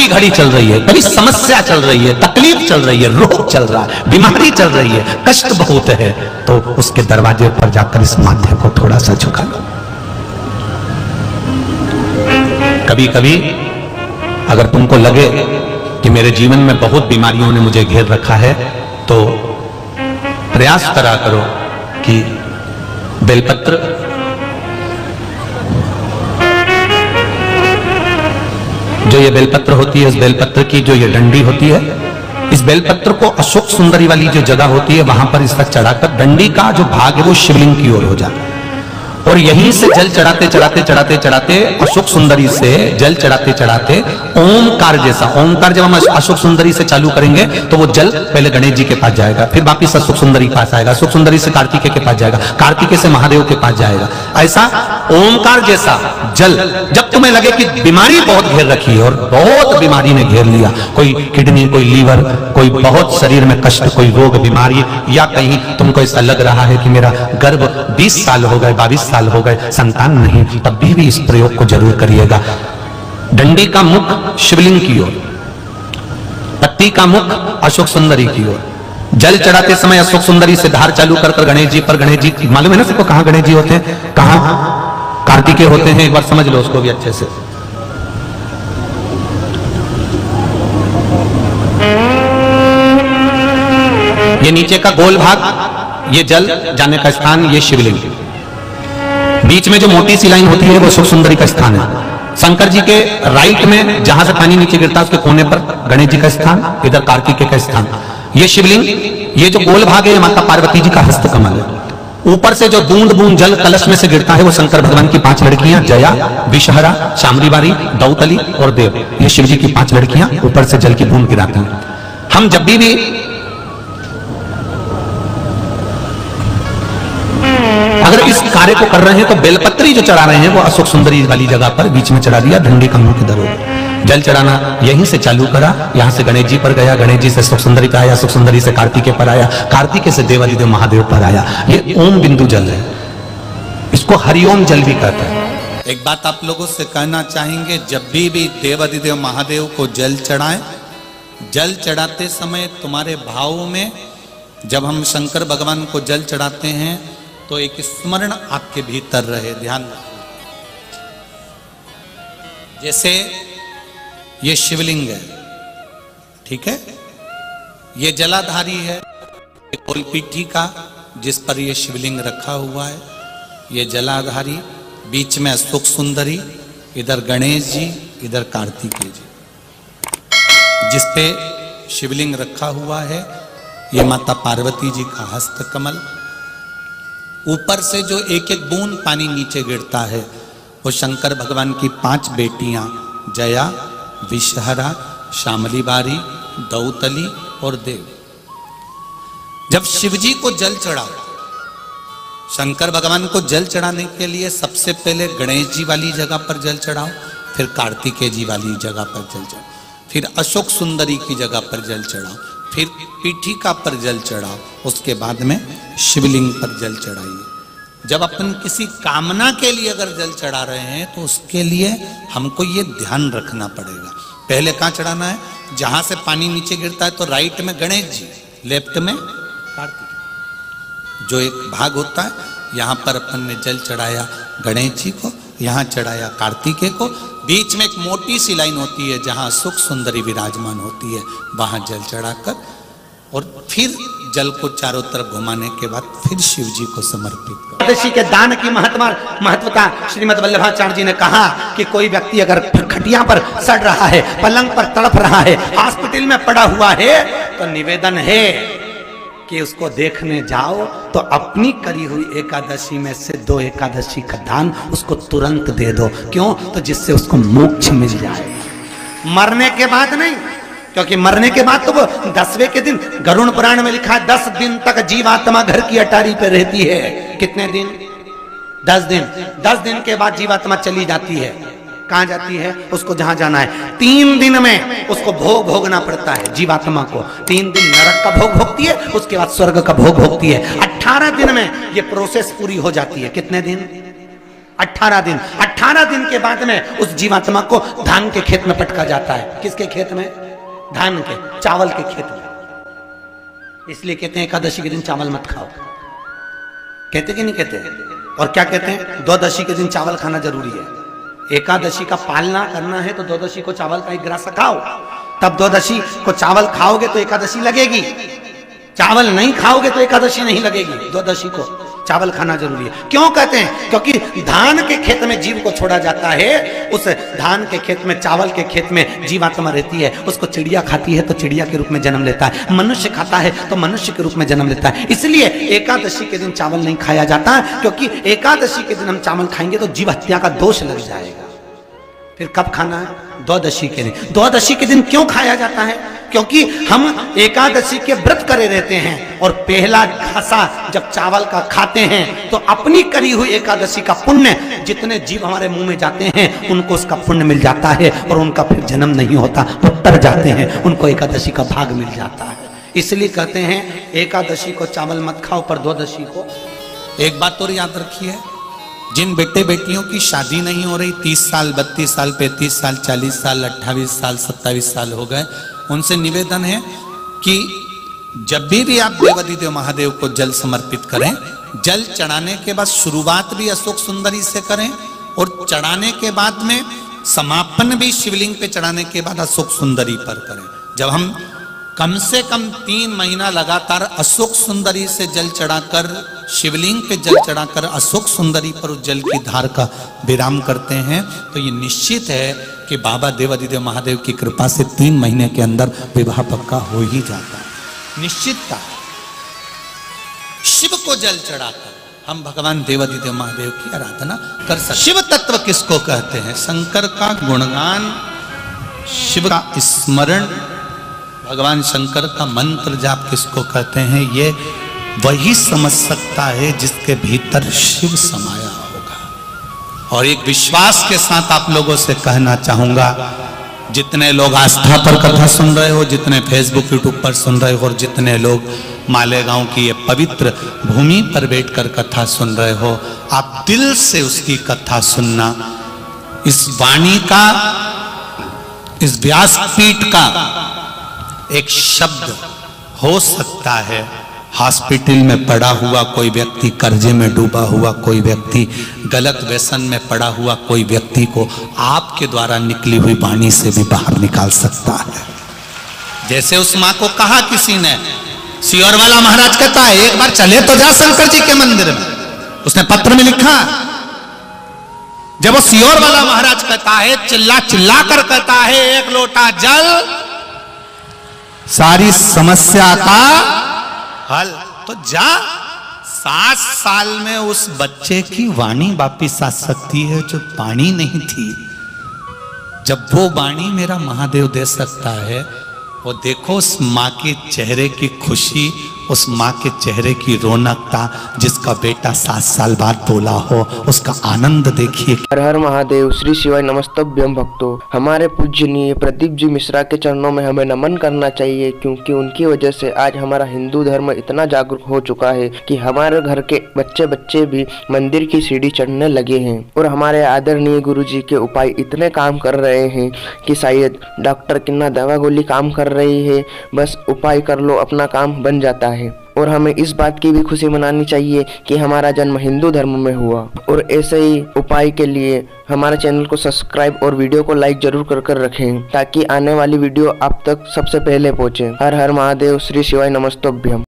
की घड़ी चल रही है, कभी समस्या चल रही है, तकलीफ चल रही है, रोग चल रहा है, बीमारी चल रही है, कष्ट बहुत है, तो उसके दरवाजे पर जाकर इस माथे को थोड़ा सा झुका लो। कभी कभी अगर तुमको लगे कि मेरे जीवन में बहुत बीमारियों ने मुझे घेर रखा है, तो प्रयास करा करो कि बेलपत्र, जो ये बेलपत्र होती है, इस बेलपत्र की जो ये डंडी होती है, इस बेलपत्र को अशोक सुंदरी वाली जो जगह होती है वहां पर इसका चढ़ाकर डंडी का जो भाग है वो शिवलिंग की ओर हो जाता है, और यहीं से जल चढ़ाते चढ़ाते चढ़ाते चढ़ाते अशोक सुंदरी से जल चढ़ाते चढ़ाते ओमकार जैसा, ओमकार जब हम अशोक सुंदरी से चालू करेंगे तो वो जल पहले गणेश जी के पास जाएगा, फिर वापिस अशोक सुंदरी के पास आएगा, अशोक सुंदरी से कार्तिकेय के पास जाएगा, कार्तिकेय से महादेव के पास जाएगा। ऐसा ओमकार जैसा जल, जब तुम्हें लगे कि बीमारी बहुत घेर रखी है और बहुत बीमारी ने घेर लिया, कोई किडनी, कोई लीवर, कोई बहुत शरीर में कष्ट, कोई रोग बीमारी, या कहीं तुमको ऐसा लग रहा है कि मेरा गर्भ 20 साल हो गए, 22 साल हो गए, संतान नहीं, तब भी इस प्रयोग को जरूर करिएगा। डंडी का मुख शिवलिंग की ओर, पत्ती का मुख अशोक सुंदरी की ओर, जल चढ़ाते समय अशोक सुंदरी से धार चालू कर गणेश जी पर, गणेश जी मालूम है ना सबको कहां गणेश जी होते हैं, कहां कार्तिकेय होते हैं, एक बार समझ लो उसको भी अच्छे से। ये नीचे का गोल भाग, ये जल जाने का स्थान, ये शिवलिंग, बीच में जो मोटी सी लाइन होती है वो अशोक सुंदरी का स्थान है। शंकर जी के राइट में जहां से पानी नीचे गिरता है उसके कोने पर गणेश जी का स्थान, इधर कार्तिकेय का स्थान, ये शिवलिंग, ये जो गोल भाग है माता पार्वती जी का हस्त कमल है। ऊपर से जो बूंद बूंद जल कलश में से गिरता है वो शंकर भगवान की 5 लड़कियां, जया, विषहरा, शामरीबारी, दौतली और देव, ये शिव जी की 5 लड़कियां ऊपर से जल की बूंद गिराती हैं। हम जब भी अगर इस कार्य को कर रहे हैं तो बेलपत्री जो चढ़ा रहे हैं वो अशोक सुंदरी वाली जगह पर बीच में चढ़ा दिया, डंडी का मुंह किधर हो, जल चढ़ाना यहीं से चालू करा, यहां से गणेश जी पर गया, गणेश जी से अशोक सुंदरी पर आया, अशोक सुंदरी से कार्तिकेय पर आया, कार्तिकेय से देवादिदेव महादेव पर आया। ये ओम बिंदु जल है, इसको हरिओम जल भी कहते हैं। एक बात आप लोगों से कहना चाहेंगे, जब भी देवादिदेव महादेव को जल चढ़ाएं, जल चढ़ाते समय तुम्हारे भाव में, जब हम शंकर भगवान को जल चढ़ाते हैं तो एक स्मरण आपके भीतर रहे, ध्यान रखना। जैसे ये शिवलिंग है, ठीक है, ये जलाधारी है, कोलपीठी का जिस पर ये शिवलिंग रखा हुआ है, ये जलाधारी, बीच में अशोक सुंदरी, इधर गणेश जी, इधर कार्तिकेय जी, जिस पे शिवलिंग रखा हुआ है, ये माता पार्वती जी का हस्त कमल। ऊपर से जो एक एक बूंद पानी नीचे गिरता है वो शंकर भगवान की 5 बेटियां, जया, विषहरा, शामलीबारी, दौतली और देव। जब शिवजी को जल चढ़ाओ, शंकर भगवान को जल चढ़ाने के लिए सबसे पहले गणेश जी वाली जगह पर जल चढ़ाओ, फिर कार्तिकेय जी वाली जगह पर जल चढ़ाओ, फिर अशोक सुंदरी की जगह पर जल चढ़ाओ, फिर पीठिका पर जल चढ़ाओ, उसके बाद में शिवलिंग पर जल चढ़ाइए। जब अपन किसी कामना के लिए अगर जल चढ़ा रहे हैं तो उसके लिए हमको ये ध्यान रखना पड़ेगा, पहले कहाँ चढ़ाना है, जहां से पानी नीचे गिरता है तो राइट में गणेश जी, लेफ्ट में कार्तिक, जो एक भाग होता है, यहाँ पर अपन ने जल चढ़ाया गणेश जी को, यहाँ चढ़ाया कार्तिकेय को, बीच में एक मोटी सी लाइन होती है जहां सुख सुंदरी विराजमान होती है, वहां जल चढ़ाकर और फिर जल को चारों तरफ घुमाने के बाद फिर शिव जी को समर्पित करो। एकादशी के दान की महत्वता श्रीमद् वल्लभाचार्य जी ने कहा कि कोई व्यक्ति अगर खटिया पर सड़ रहा है, पलंग पर तड़प रहा है, हॉस्पिटल में पड़ा हुआ है, तो निवेदन है कि उसको देखने जाओ तो अपनी करी हुई एकादशी में से 2 एकादशी का दान उसको तुरंत दे दो। क्यों? तो जिससे उसको मोक्ष मिल जाए, मरने के बाद नहीं, क्योंकि मरने के बाद तो वो 10वें के दिन, गरुड़ पुराण में लिखा है 10 दिन तक जीवात्मा घर की अटारी पे रहती है। कितने दिन? 10 दिन। 10 दिन के बाद जीवात्मा चली जाती है। कहाँ जाती है? उसको जहां जाना है। 3 दिन में उसको भोग भोगना पड़ता है जीवात्मा को। 3 दिन नरक का भोग भोगती है, उसके बाद स्वर्ग का भोग भोगती है। 18 दिन में ये प्रोसेस पूरी हो जाती है। कितने दिन? 18 दिन। 18 दिन के बाद में उस जीवात्मा को धान के खेत में पटका जाता है। किसके खेत में? धान के, चावल के खेत में। इसलिए कहते हैं एकादशी के दिन चावल मत खाओ। कहते कि नहीं कहते? और क्या कहते हैं? द्वादशी के दिन चावल खाना जरूरी है। एकादशी का पालना करना है तो द्वादशी को चावल का 1 गिलास खाओ, तब द्वादशी को चावल खाओगे तो एकादशी लगेगी। चावल नहीं खाओगे तो एकादशी नहीं लगेगी। द्वादशी को चावल खाना जरूरी है। क्यों कहते हैं? क्योंकि धान के खेत में जीव को छोड़ा जाता है, उस धान के खेत में, चावल के खेत में जीवात्मा रहती है। उसको चिड़िया खाती है तो चिड़िया के रूप में जन्म लेता है, मनुष्य खाता है तो मनुष्य के रूप में जन्म लेता है। इसलिए एकादशी के दिन चावल नहीं खाया जाता, क्योंकि एकादशी के दिन हम चावल खाएंगे तो जीव हत्या का दोष लग जाएगा। फिर कब खाना है? द्वादशी के दिन। द्वादशी के दिन क्यों खाया जाता है? क्योंकि हम एकादशी के व्रत करे रहते हैं और पहला घासा जब चावल का खाते हैं तो अपनी करी हुई एकादशी का पुण्य, जितने जीव हमारे मुंह में जाते हैं उनको उसका पुण्य मिल जाता है और उनका फिर जन्म नहीं होता, वो तर जाते हैं, उनको एकादशी का भाग मिल जाता है। इसलिए कहते हैं एकादशी को चावल मत खाओ, पर द्वादशी को। एक बात और याद रखिए, जिन बेटे बेटियों की शादी नहीं हो रही, 30 साल, 32 साल, 35 साल, 40 साल, 28 साल, 27 साल हो गए, उनसे निवेदन है कि जब भी आप देवाधिदेव महादेव को जल समर्पित करें, जल चढ़ाने के बाद शुरुआत भी अशोक सुंदरी से करें और चढ़ाने के बाद में समापन भी शिवलिंग पे चढ़ाने के बाद अशोक सुंदरी पर करें। जब हम कम से कम 3 महीना लगातार अशोक सुंदरी से जल चढ़ाकर, शिवलिंग पे जल चढ़ाकर अशोक सुंदरी पर उस जल की धार का विराम करते हैं तो ये निश्चित है कि बाबा देवाधिदेव महादेव की कृपा से 3 महीने के अंदर विवाह पक्का हो ही जाता है। निश्चितता। शिव को जल चढ़ाकर हम भगवान देवाधिदेव महादेव की आराधना कर सकते। शिव तत्व किसको कहते हैं? शंकर का गुणगान, शिव का स्मरण, भगवान शंकर का मंत्र जाप किसको कहते हैं? ये वही समझ सकता है जिसके भीतर शिव समाया होगा। और एक विश्वास के साथ आप लोगों से कहना चाहूंगा, जितने लोग आस्था पर कथा सुन रहे हो, जितने फेसबुक यूट्यूब पर सुन रहे हो और जितने लोग मालेगांव की ये पवित्र भूमि पर बैठकर कथा सुन रहे हो, आप दिल से उसकी कथा सुनना। इस वाणी का, इस व्यासपीठ का एक शब्द हो सकता है हॉस्पिटल में पड़ा हुआ कोई व्यक्ति, कर्जे में डूबा हुआ कोई व्यक्ति, गलत व्यसन में पड़ा हुआ कोई व्यक्ति को आपके द्वारा निकली हुई वाणी से भी बाहर निकाल सकता है। जैसे उस मां को कहा किसी ने, सियोर वाला महाराज कहता है एक बार चले तो जा शंकर जी के मंदिर में, उसने पत्र में लिखा। जब वो सियोर वाला महाराज कहता है, चिल्ला चिल्ला कर कहता है, 1 लोटा जल सारी समस्या का हल, तो जा। 7 साल में उस बच्चे की वाणी वापिस आ सकती है जो वाणी नहीं थी। जब वो वाणी मेरा महादेव दे सकता है, वो देखो उस माँ के चेहरे की खुशी, उस माँ के चेहरे की रौनकता, जिसका बेटा 7 साल बाद बोला हो, उसका आनंद देखिए। हर हर महादेव, श्री शिवाय नमस्तभ्यम भक्तों। हमारे पूजनीय प्रदीप जी मिश्रा के चरणों में हमें नमन करना चाहिए, क्योंकि उनकी वजह से आज हमारा हिंदू धर्म इतना जागरूक हो चुका है कि हमारे घर के बच्चे भी मंदिर की सीढ़ी चढ़ने लगे हैं। और हमारे आदरणीय गुरु जी के उपाय इतने काम कर रहे हैं कि शायद डॉक्टर की ना दवा गोली काम कर रही है, बस उपाय कर लो अपना काम बन जाता है। और हमें इस बात की भी खुशी मनानी चाहिए कि हमारा जन्म हिंदू धर्म में हुआ। और ऐसे ही उपाय के लिए हमारे चैनल को सब्सक्राइब और वीडियो को लाइक जरूर कर रखें, ताकि आने वाली वीडियो आप तक सबसे पहले पहुंचे। हर हर महादेव, श्री शिवाय नमस्तभ्यम।